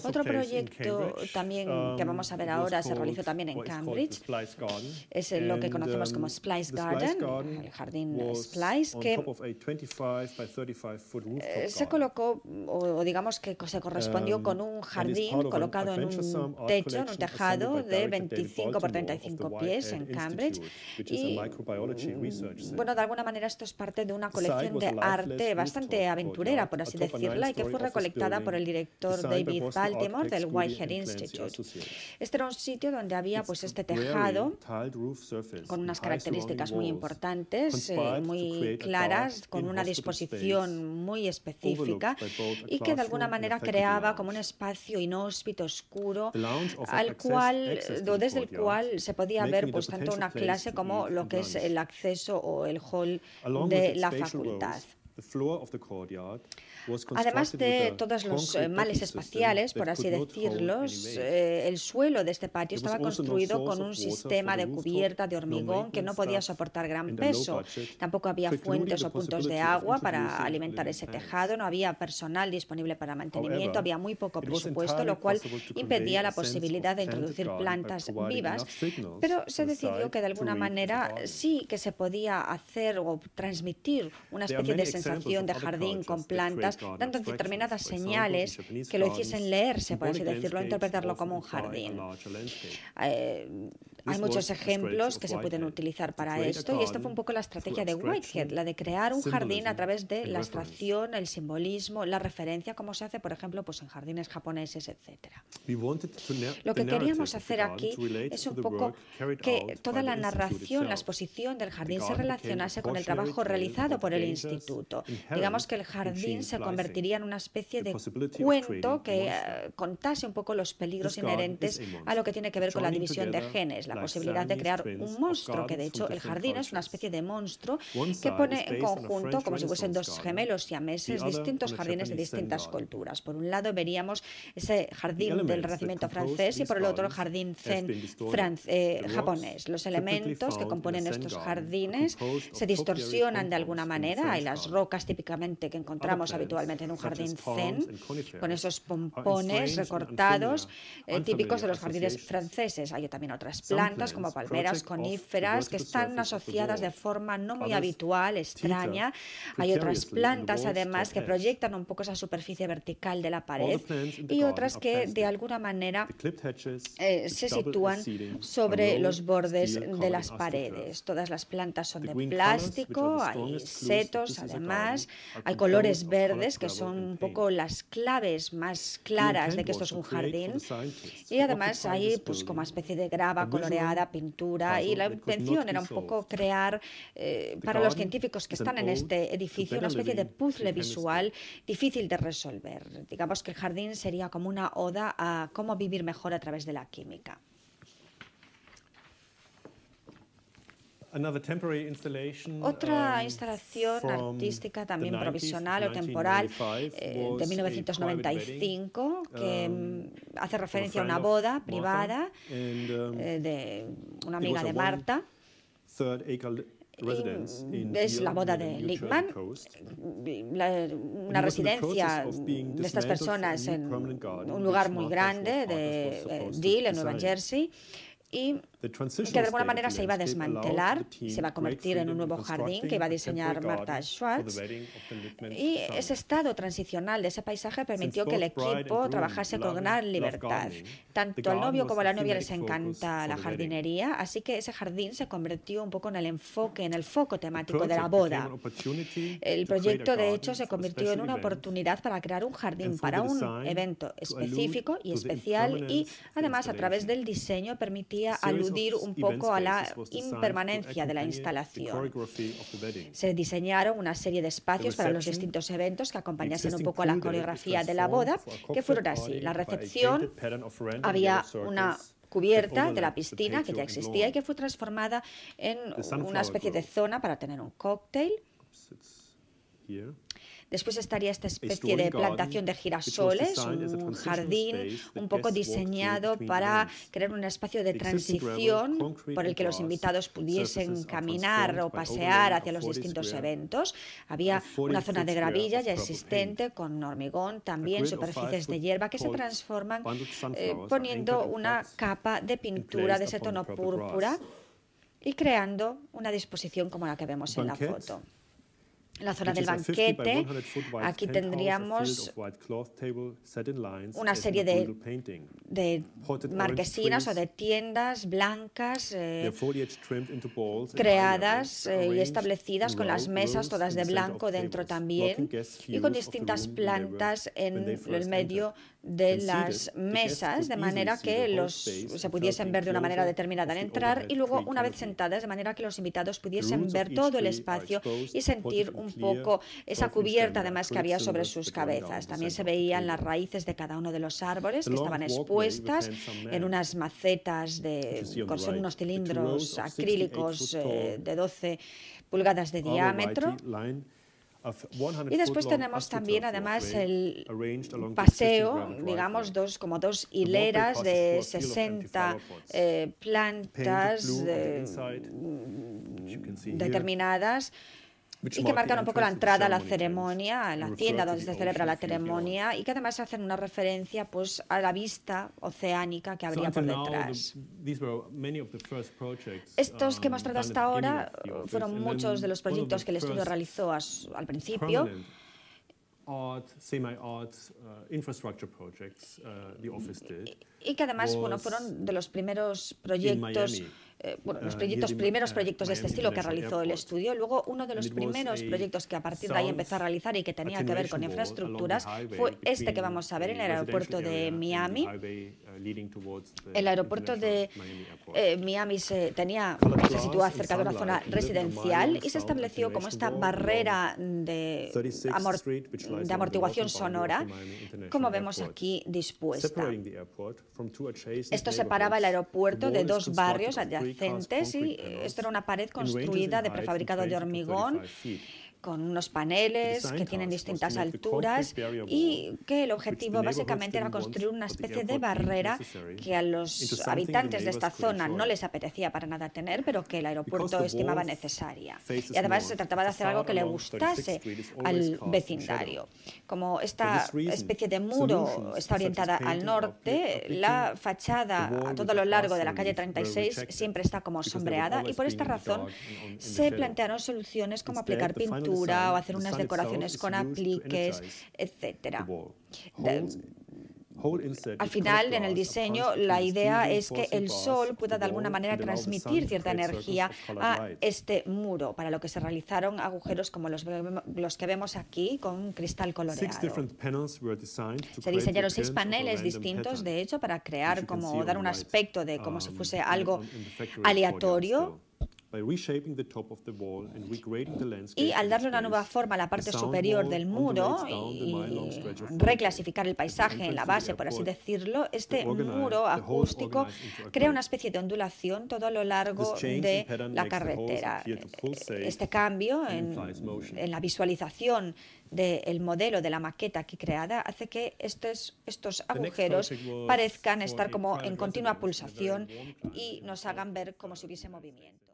Otro proyecto también que vamos a ver ahora se realizó también en Cambridge. Es lo que conocemos como Splice Garden, el jardín Splice, que se colocó, o digamos que se correspondió con un jardín colocado en un techo, en un tejado de 25 por 35 pies en Cambridge. Y, bueno, de alguna manera esto es parte de una colección de arte bastante aventurera, por así decirla, y que fue recolectada por el director David Baltimore del Whitehead Institute. Este era un sitio donde había pues este tejado con unas características muy importantes, muy claras, con una disposición muy específica y que de alguna manera creaba como un espacio inhóspito, oscuro, desde el cual se podía ver pues tanto una clase como lo que es el acceso o el hall de la facultad. Además de todos los males espaciales, por así decirlo, el suelo de este patio estaba construido con un sistema de cubierta de hormigón que no podía soportar gran peso. Tampoco había fuentes o puntos de agua para alimentar ese tejado, no había personal disponible para mantenimiento, había muy poco presupuesto, lo cual impedía la posibilidad de introducir plantas vivas, pero se decidió que de alguna manera sí que se podía hacer o transmitir una especie de sensación de jardín con plantas, dando determinadas señales que lo hiciesen leerse, por así decirlo, interpretarlo como un jardín. Hay muchos ejemplos que se pueden utilizar para esto y esta fue un poco la estrategia de Whitehead, la de crear un jardín a través de la abstracción, el simbolismo, la referencia, como se hace, por ejemplo, pues en jardines japoneses, etc. Lo que queríamos hacer aquí es un poco que toda la narración, la exposición del jardín se relacionase con el trabajo realizado por el instituto. Digamos que el jardín se convertiría en una especie de cuento que contase un poco los peligros inherentes a lo que tiene que ver con la división de genes, la posibilidad de crear un monstruo, que de hecho el jardín es una especie de monstruo que pone en conjunto, como si fuesen dos gemelos siameses, distintos jardines de distintas culturas. Por un lado veríamos ese jardín del Renacimiento francés y por el otro el jardín zen japonés. Los elementos que componen estos jardines se distorsionan de alguna manera. Hay las rocas típicamente que encontramos habitualmente en un jardín zen, con esos pompones recortados típicos de los jardines franceses. Hay también otras plantas como palmeras, coníferas, que están asociadas de forma no muy habitual, extraña. Hay otras plantas además que proyectan un poco esa superficie vertical de la pared y otras que de alguna manera se sitúan sobre los bordes de las paredes. Todas las plantas son de plástico, hay setos además, hay colores verdes que son un poco las claves más claras de que esto es un jardín y además hay pues como especie de grava coloreada, pintura, y la intención era un poco crear para los científicos que están en este edificio una especie de puzzle visual difícil de resolver. Digamos que el jardín sería como una oda a cómo vivir mejor a través de la química. Otra instalación artística también provisional o temporal de 1995 que hace referencia a una boda privada de una amiga de Marta. Es la boda de Lichtmann, una residencia de estas personas en un lugar muy grande de Deal, en Nueva Jersey, y que de alguna manera se iba a desmantelar, se va a convertir en un nuevo jardín que iba a diseñar Martha Schwartz. Y ese estado transicional de ese paisaje permitió que el equipo trabajase con gran libertad. Tanto al novio como a la novia les encanta la jardinería, así que ese jardín se convirtió un poco en el enfoque, en el foco temático de la boda. El proyecto, de hecho, se convirtió en una oportunidad para crear un jardín para un evento específico y especial y, además, a través del diseño permitía aludir un poco a la impermanencia de la instalación. Se diseñaron una serie de espacios para los distintos eventos que acompañasen un poco a la coreografía de la boda, que fueron así. La recepción, había una cubierta de la piscina que ya existía y que fue transformada en una especie de zona para tener un cóctel. Después estaría esta especie de plantación de girasoles, un jardín un poco diseñado para crear un espacio de transición por el que los invitados pudiesen caminar o pasear hacia los distintos eventos. Había una zona de gravilla ya existente con hormigón, también superficies de hierba que se transforman poniendo una capa de pintura de ese tono púrpura y creando una disposición como la que vemos en la foto. La zona del banquete, aquí tendríamos una serie de marquesinas o de tiendas blancas creadas y establecidas con las mesas todas de blanco dentro también y con distintas plantas en el medio de las mesas, de manera que se pudiesen ver de una manera determinada al entrar y luego, una vez sentadas, de manera que los invitados pudiesen ver todo el espacio y sentir un poco esa cubierta además que había sobre sus cabezas. También se veían las raíces de cada uno de los árboles que estaban expuestas en unas macetas con unos cilindros acrílicos de 12 pulgadas de diámetro. Y después tenemos también, además, el paseo, digamos, como dos hileras de 60 plantas determinadas y que marcan un poco la entrada a la ceremonia, a la hacienda donde se celebra la ceremonia y que además hacen una referencia pues a la vista oceánica que habría por detrás. Estos que he mostrado hasta ahora fueron muchos de los proyectos que el estudio realizó al principio. Y que además fueron de los primeros proyectos, primeros proyectos de este estilo que realizó el estudio. Luego, uno de los primeros proyectos que a partir de ahí empezó a realizar y que tenía que ver con infraestructuras fue este que vamos a ver en el aeropuerto de Miami. El aeropuerto de Miami se sitúa cerca de una zona residencial y se estableció como esta barrera de amortiguación sonora, como vemos aquí dispuesta. Esto separaba el aeropuerto de dos barrios adyacentes y esto era una pared construida de prefabricado de hormigón con unos paneles que tienen distintas alturas y que el objetivo básicamente era construir una especie de barrera que a los habitantes de esta zona no les apetecía para nada tener, pero que el aeropuerto estimaba necesaria. Y además se trataba de hacer algo que le gustase al vecindario. Como esta especie de muro está orientada al norte, la fachada a todo lo largo de la calle 36 siempre está como sombreada y por esta razón se plantearon soluciones como aplicar pintura o hacer unas decoraciones con apliques, etcétera. Al final, en el diseño, la idea es que el sol pueda de alguna manera transmitir cierta energía a este muro, para lo que se realizaron agujeros como los que vemos aquí con cristal coloreado. Se diseñaron 6 paneles distintos, de hecho, para crear dar un aspecto de como si fuese algo aleatorio. Y al darle una nueva forma a la parte superior del muro y reclasificar el paisaje en la base, por así decirlo, este muro acústico crea una especie de ondulación todo a lo largo de la carretera. Este cambio en la visualización del modelo de la maqueta aquí creada hace que estos agujeros parezcan estar como en continua pulsación y nos hagan ver como si hubiese movimiento.